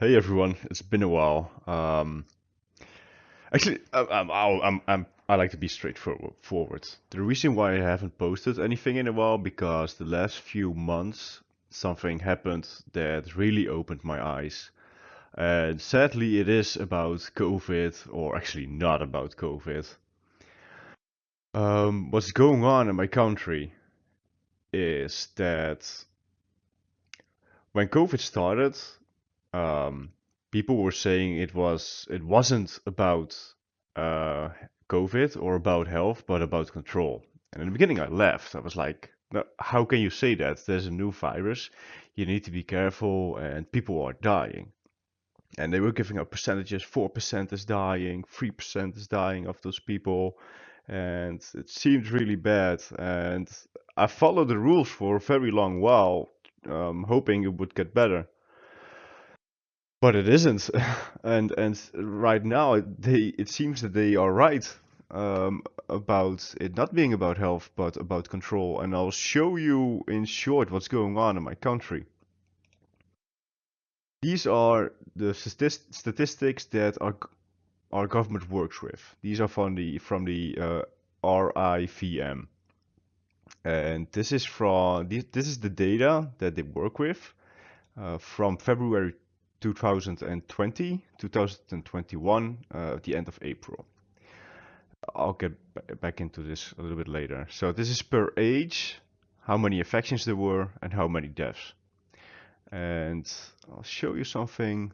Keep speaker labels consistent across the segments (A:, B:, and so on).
A: Hey everyone, it's been a while. Actually, I like to be straightforward. The reason why I haven't posted anything in a while because the last few months something happened that really opened my eyes. And sadly, it is about COVID, or actually not about COVID. What's going on in my country is that when COVID started, um, people were saying it wasn't about uh, COVID or about health, but about control. And in the beginning, I laughed. I was like, no, how can you say that? There's a new virus. You need to be careful, and people are dying. And they were giving out percentages. 4% is dying, 3% is dying of those people, and it seemed really bad. And I followed the rules for a very long while, hoping it would get better. But it isn't, and right now it seems that they are right about it not being about health but about control. And I'll show you in short what's going on in my country. These are the statistics that our government works with. These are from the RIVM, and this is the data that they work with from February 2020, 2021, at the end of April. I'll get back into this a little bit later. So this is per age, how many infections there were, and how many deaths. And I'll show you something.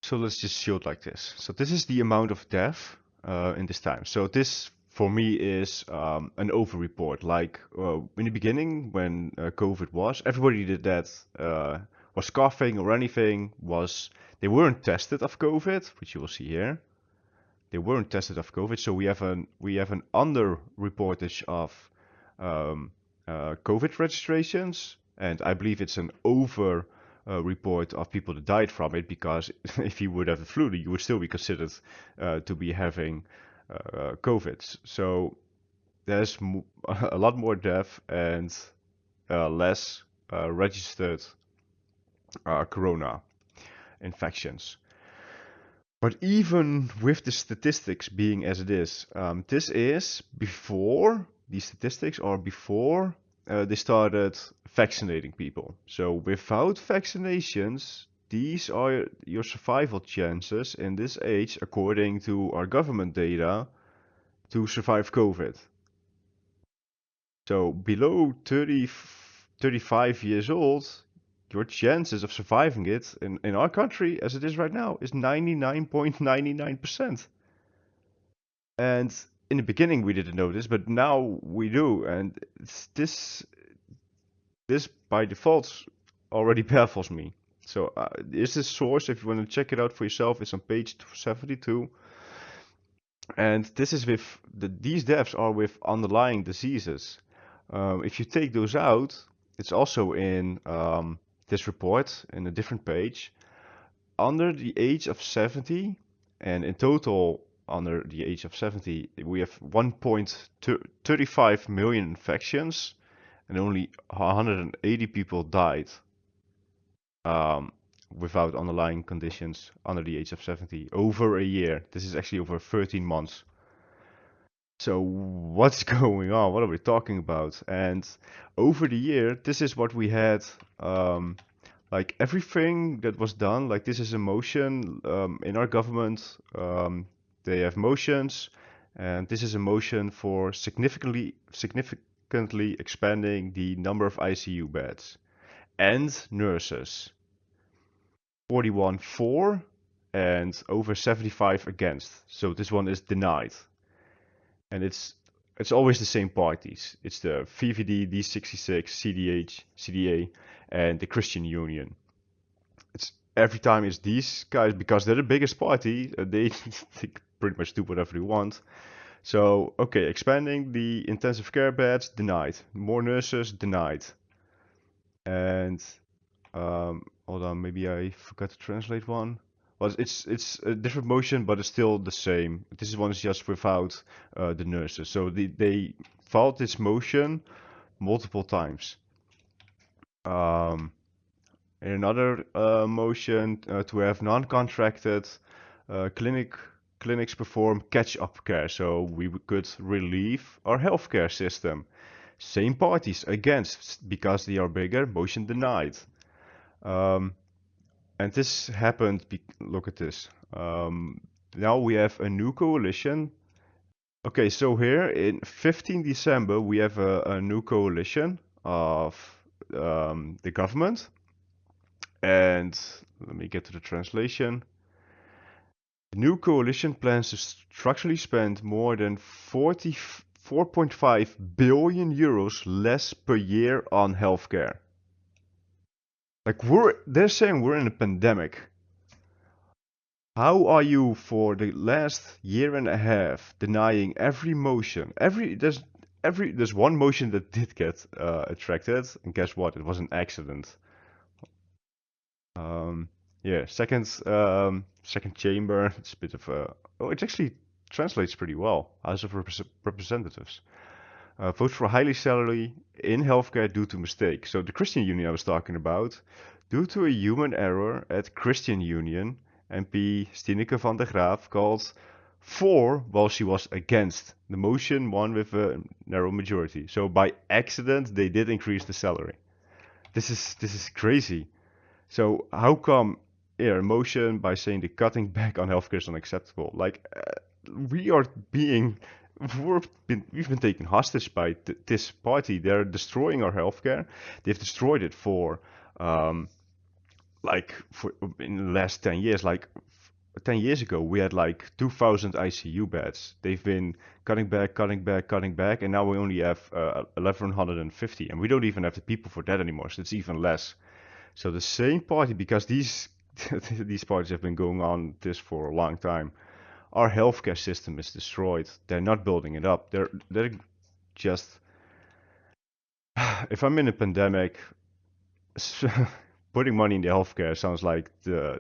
A: So let's just show it like this. So this is the amount of death in this time. So this for me is an over-report. Like in the beginning when COVID was, everybody did that was coughing or anything was they weren't tested of COVID, which you will see here. They weren't tested of COVID, so we have an under-reportage of um, COVID registrations, and I believe it's an over report of people that died from it because if you would have the flu, you would still be considered to be having COVID. So there's a lot more death and less registered corona infections. But even with the statistics being as it is, this is before these statistics are before they started vaccinating people. So without vaccinations, these are your survival chances in this age, according to our government data, to survive COVID. So below 35 years old, your chances of surviving it in our country, as it is right now, is 99.99%. And in the beginning we didn't know this, but now we do. And this by default already baffles me. So is this source, if you want to check it out for yourself, it's on page 72. And this is these deaths are with underlying diseases. If you take those out, it's also in this report in a different page. Under the age of 70, and in total under the age of 70, we have 1.35 million infections, and only 180 people died um, without underlying conditions under the age of 70 over a year. This is actually over 13 months. So what's going on? What are we talking about? And over the year, this is what we had. Like everything that was done, like this is a motion in our government. They have motions, and this is a motion for significantly expanding the number of ICU beds and nurses. 41 for and over 75 against. So this one is denied. And it's always the same parties. It's the VVD, D66, CDH, CDA, and the Christian Union. It's every time it's these guys because they're the biggest party. They pretty much do whatever they want. So okay, expanding the intensive care beds denied. More nurses denied. And hold on, maybe I forgot to translate one. Well, it's a different motion, but it's still the same. This one is just without the nurses. So they filed this motion multiple times. Um, and another motion to have non-contracted uh, clinic clinics perform catch-up care, so we could relieve our healthcare system. Same parties against because they are bigger. Motion denied. Um, and this happened. Look at this. Now we have a new coalition. Okay, so here in 15 December we have a new coalition of the government. And let me get to the translation. The new coalition plans to structurally spend more than 44.5 billion euros less per year on healthcare. Like they're saying we're in a pandemic. How are you for the last year and a half denying every motion? There's one motion that did get attracted, and guess what? It was an accident. Um, yeah, second chamber. It's a bit of a. Oh, it actually translates pretty well. House of Representatives. Vote for highly salary in healthcare due to mistake. So the Christian Union I was talking about, due to a human error at Christian Union, MP Stineke van der Graaf called for while she was against. The motion won with a narrow majority. So by accident, they did increase the salary. This is crazy. So how come a motion by saying the cutting back on healthcare is unacceptable? Like we are being we've been taken hostage by this party. They're destroying our healthcare. They've destroyed it for for in the last 10 years. Like 10 years ago, we had like 2,000 ICU beds. They've been cutting back, cutting back, cutting back, and now we only have 1,150, and we don't even have the people for that anymore. So it's even less. So the same party, because these these parties have been going on this for a long time. Our healthcare system is destroyed. They're not building it up. They're just. If I'm in a pandemic, putting money in the healthcare sounds like the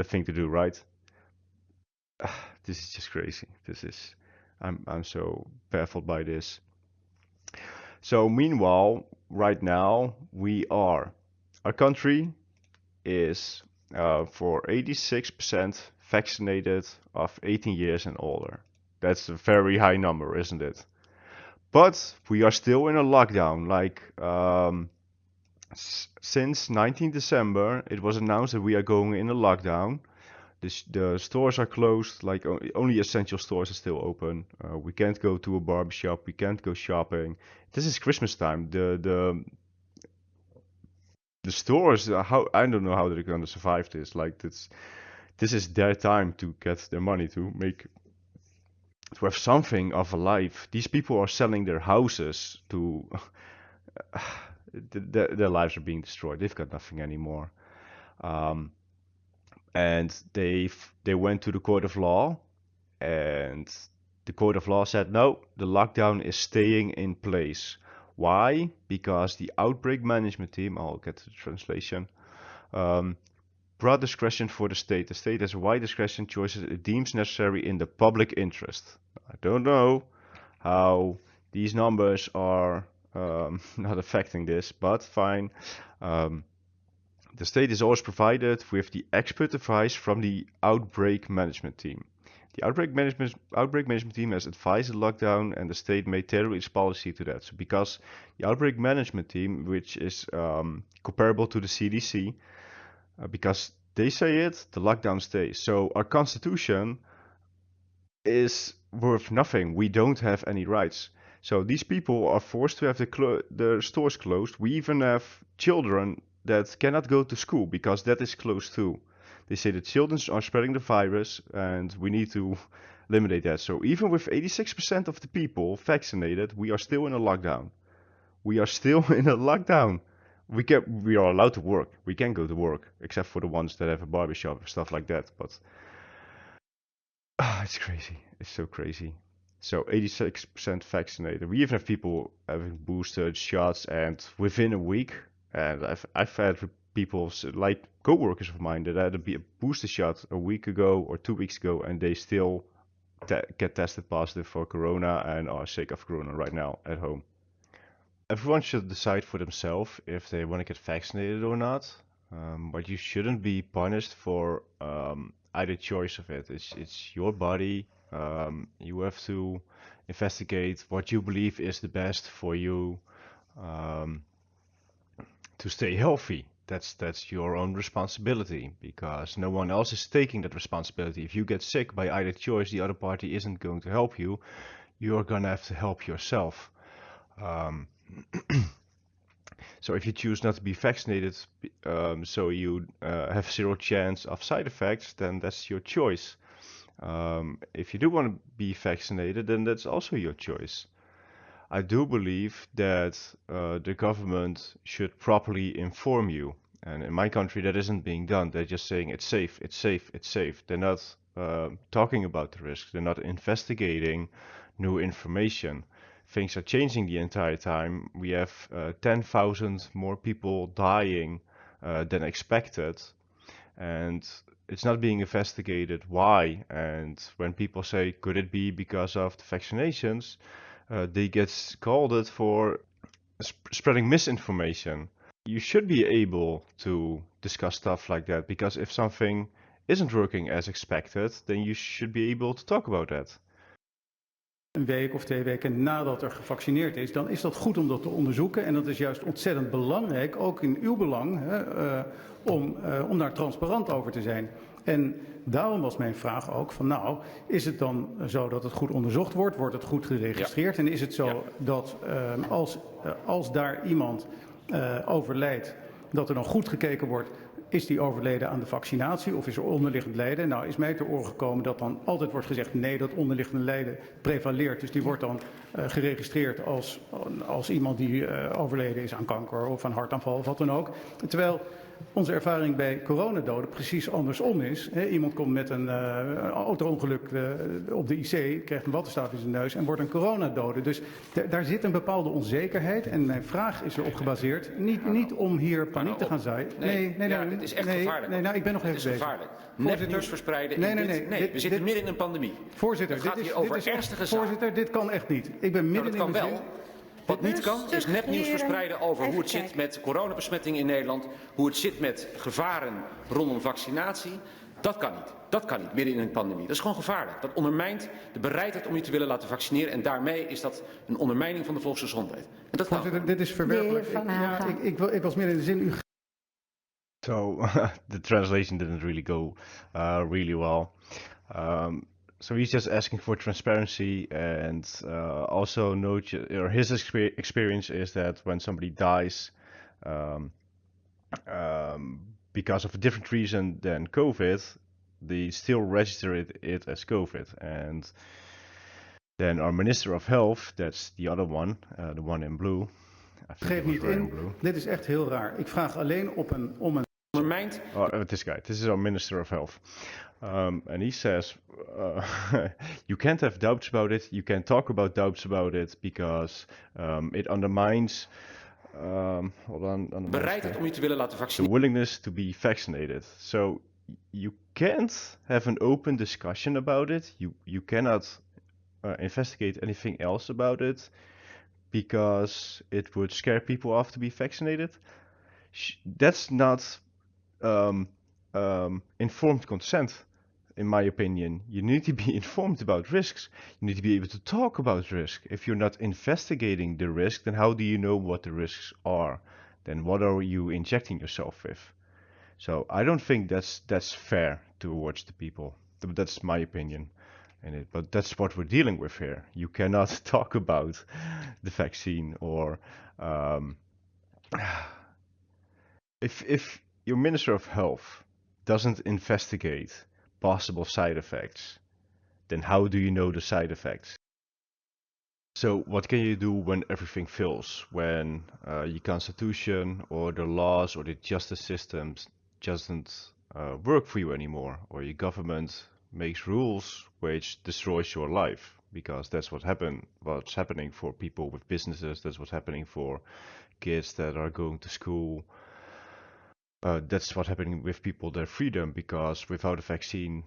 A: thing to do, right? This is just crazy. I'm so baffled by this. So meanwhile, right now our country is for 86% vaccinated of 18 years and older. That's a very high number, isn't it? But we are still in a lockdown. Like since 19 December, it was announced that we are going in a lockdown. The stores are closed. Like only essential stores are still open. We can't go to a barbershop. We can't go shopping. This is Christmas time. The stores. How I don't know how they're gonna survive this. Like this is their time to get their money to have something of a life. These people are selling their houses to their lives are being destroyed. They've got nothing anymore. Um, and they went to the court of law, and the court of law said no, the lockdown is staying in place. Why? Because the outbreak management team, I'll get to the translation, um, broad discretion for the state. The state has wide discretion choices it deems necessary in the public interest. I don't know how these numbers are not affecting this, but fine. Um, the state is always provided with the expert advice from the outbreak management team. The outbreak management team has advised the lockdown, and the state may tailor its policy to that. So, because the outbreak management team, which is comparable to the CDC, because they say it, the lockdown stays. So our constitution is worth nothing. We don't have any rights. So these people are forced to have the stores closed. We even have children that cannot go to school because that is closed too. They say the children are spreading the virus and we need to eliminate that. So even with 86% of the people vaccinated, we are still in a lockdown. We are still in a lockdown. We are allowed to work. We can go to work, except for the ones that have a barbershop and stuff like that. But it's crazy. It's so crazy. So 86% vaccinated. We even have people having boosted shots, and within a week, and I've had people like co-workers of mine that had a booster shot a week ago or 2 weeks ago, and they still get tested positive for corona and are sick of corona right now at home. Everyone should decide for themselves if they want to get vaccinated or not. But you shouldn't be punished for either choice of it. It's your body. You have to investigate what you believe is the best for you um, to stay healthy. That's your own responsibility because no one else is taking that responsibility. If you get sick by either choice, the other party isn't going to help you. You're gonna have to help yourself. Um, So if you choose not to be vaccinated, so you have zero chance of side effects, then that's your choice. If you do want to be vaccinated, then that's also your choice. I do believe that the government should properly inform you. And in my country, that isn't being done. They're just saying it's safe, it's safe, it's safe. They're not talking about the risks. They're not investigating new information. Things are changing the entire time. We have 10,000 more people dying than expected. And it's not being investigated why. And when people say, could it be because of the vaccinations? They get scolded for spreading misinformation. You should be able to discuss stuff like that because if something isn't working as expected, then you should be able to talk about that.
B: Een week of 2 weken nadat er gevaccineerd is, dan is dat goed om dat te onderzoeken. En dat is juist ontzettend belangrijk, ook in uw belang, om daar transparant over te zijn. En daarom was mijn vraag ook van nou, is het dan zo dat het goed onderzocht wordt? Wordt het goed geregistreerd? Ja. En is het zo dat als daar iemand overlijdt, dat er dan goed gekeken wordt, is die overleden aan de vaccinatie of is er onderliggend lijden? Nou, is mij ter oren gekomen dat dan altijd wordt gezegd nee, dat onderliggende lijden prevaleert. Dus die wordt dan geregistreerd als iemand die overleden is aan kanker of aan hartaanval of wat dan ook. Terwijl onze ervaring bij coronadoden precies andersom is. Iemand komt met een auto-ongeluk op de IC, krijgt een wattenstaaf in zijn neus en wordt een coronadode. Dus daar zit een bepaalde onzekerheid en mijn vraag is erop gebaseerd. Niet om hier paniek te gaan zaaien.
C: Nee, dit is echt gevaarlijk.
B: Nee, ik ben nog even bezig.
C: Het is gevaarlijk. Nepnieuws verspreiden. Nee, we zitten midden in een pandemie.
B: Voorzitter,
C: het gaat hier over ernstige zaken.
B: Voorzitter, dit kan echt niet. Ik ben midden in de zin.
C: Wat niet kan, is nepnieuws verspreiden over hoe het zit met coronabesmettingen in Nederland, hoe het zit met gevaren rondom vaccinatie. Dat kan niet. Dat kan niet, midden in een pandemie. Dat is gewoon gevaarlijk. Dat ondermijnt de bereidheid om je te willen laten vaccineren en daarmee is dat een ondermijning van de volksgezondheid. En dat
B: Voorzitter, dit is verwerpelijk. Ik was midden in de zin.
A: So the translation didn't really go really well. So he's just asking for transparency and also his experience is that when somebody dies because of a different reason than COVID, they still register it as COVID. And then our Minister of Health, that's the other one, the one in blue.
B: Geef niet in, dit is echt heel raar. Ik vraag alleen om een...
A: This guy. This is our Minister of Health. And he says, you can't have doubts about it. You can't talk about doubts about it because it undermines
C: bereidheid om je te willen laten vaccineren.
A: The willingness to be vaccinated. So you can't have an open discussion about it. You cannot investigate anything else about it because it would scare people off to be vaccinated. That's not informed consent, in my opinion. You need to be informed about risks. You need to be able to talk about risk. If you're not investigating the risk, then how do you know what the risks are? Then what are you injecting yourself with? So I don't think that's fair towards the people. That's my opinion in it. But that's what we're dealing with here. You cannot talk about the vaccine or if your Minister of Health doesn't investigate possible side effects, then how do you know the side effects? So what can you do when everything fails? When your constitution or the laws or the justice systems doesn't work for you anymore, or your government makes rules which destroys your life? Because that's what's happening for people with businesses. That's what's happening for kids that are going to school. That's what's happening with people, their freedom, because without a vaccine,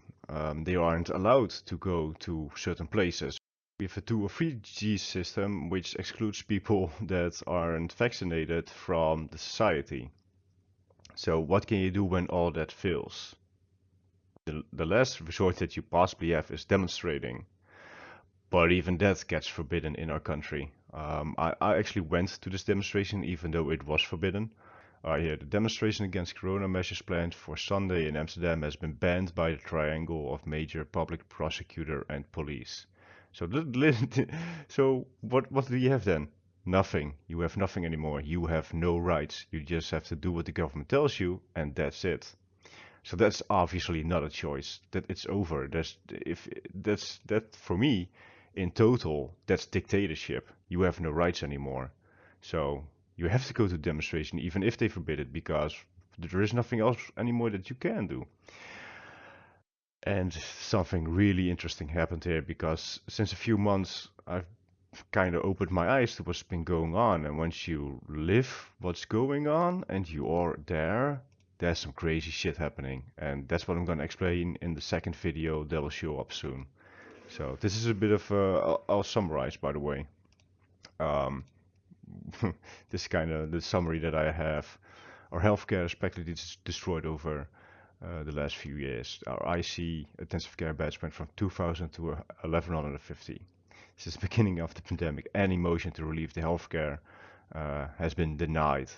A: they aren't allowed to go to certain places. We have a 2 or 3G system, which excludes people that aren't vaccinated from the society. So what can you do when all that fails? The last resort that you possibly have is demonstrating. But even that gets forbidden in our country. I actually went to this demonstration even though it was forbidden. Yeah, the demonstration against corona measures planned for Sunday in Amsterdam has been banned by the triangle of major public prosecutor and police. So, so what do you have then? Nothing. You have nothing anymore. You have no rights. You just have to do what the government tells you, and that's it. So that's obviously not a choice. That it's over. That for me, in total, that's dictatorship. You have no rights anymore. So you have to go to demonstration even if they forbid it because there is nothing else anymore that you can do. And something really interesting happened here because since a few months I've kind of opened my eyes to what's been going on. And once you live what's going on and you are there, there's some crazy shit happening. And that's what I'm going to explain in the second video that will show up soon. So this is a bit of, I'll summarize by the way. This is kind of the summary that I have. Our healthcare is practically destroyed over the last few years. Our IC intensive care beds went from 2,000 to 1,150. Since the beginning of the pandemic, any motion to relieve the healthcare has been denied.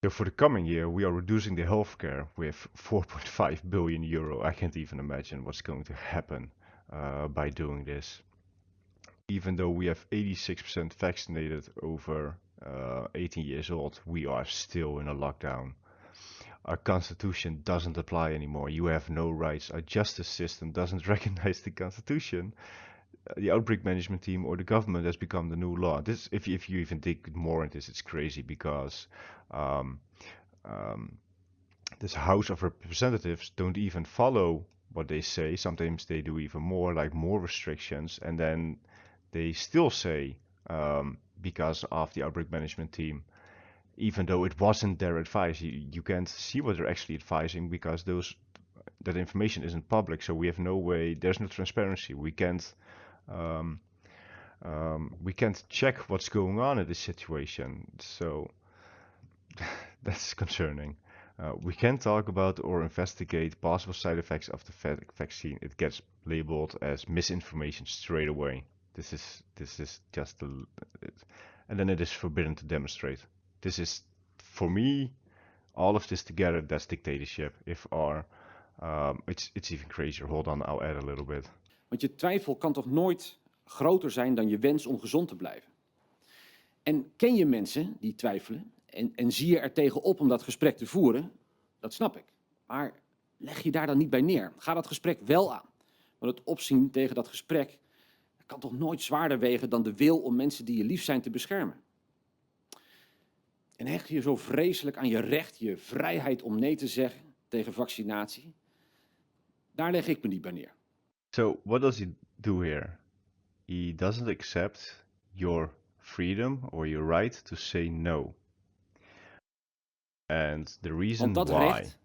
A: So for the coming year, we are reducing the healthcare with 4.5 billion euro. I can't even imagine what's going to happen by doing this. Even though we have 86% vaccinated over 18 years old, we are still in a lockdown. Our constitution doesn't apply anymore. You have no rights. Our justice system doesn't recognize the constitution. The outbreak management team or the government has become the new law. This, if you even dig more into this, it's crazy because um, um, this House of Representatives don't even follow what they say. Sometimes they do even more, like more restrictions, and then they still say because of the outbreak management team, even though it wasn't their advice, you can't see what they're actually advising because that information isn't public. So we have no way. There's no transparency. Um, we can't check what's going on in this situation. So that's concerning. We can't talk about or investigate possible side effects of the vaccine. It gets labeled as misinformation straight away. This is just and then it is forbidden to demonstrate. This is, for me, all of this together. That's dictatorship. It's even crazier. Hold on, I'll add a little bit.
C: Want je twijfel kan toch nooit groter zijn dan je wens om gezond te blijven. En ken je mensen die twijfelen en zie je er tegen op om dat gesprek te voeren? Dat snap ik. Maar leg je daar dan niet bij neer. Ga dat gesprek wel aan. Want het opzien tegen dat gesprek kan toch nooit zwaarder wegen dan de wil om mensen die je lief zijn te beschermen. En hecht je zo vreselijk aan je recht, je vrijheid om nee te zeggen tegen vaccinatie? Daar leg ik me niet bij neer.
A: So what does he do here? He doesn't accept your freedom or your right to say no. And the reason
C: Want dat
A: why.
C: recht,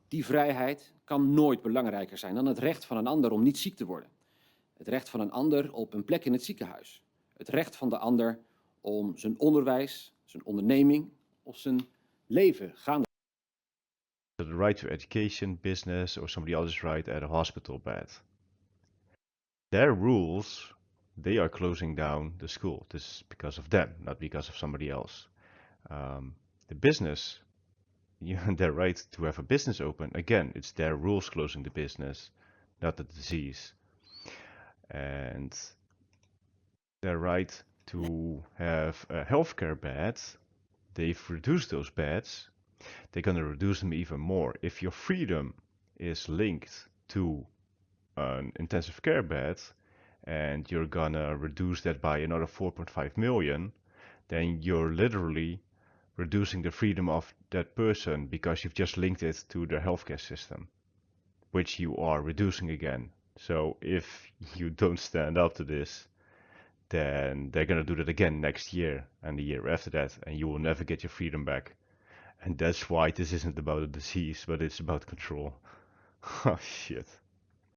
C: die vrijheid, kan nooit belangrijker zijn dan het recht van een ander om niet ziek te worden. Het recht van een ander op een plek in het ziekenhuis. Het recht van de ander om zijn onderwijs, zijn onderneming of zijn leven gaande.
A: The right to education, business, or somebody else's right at a hospital bed. Their rules, they are closing down the school. This is because of them, not because of somebody else. The business, their right to have a business open, again, it's their rules closing the business, not the disease. And their right to have a healthcare bed, they've reduced those beds. They're going to reduce them even more. If your freedom is linked to an intensive care bed and you're gonna reduce that by another 4.5 million, then you're literally reducing the freedom of that person because you've just linked it to the healthcare system, which you are reducing again. So if you don't stand up to this, then they're gonna do that again next year and the year after that, and you will never get your freedom back. And that's why this isn't about a disease, but it's about control. Oh shit.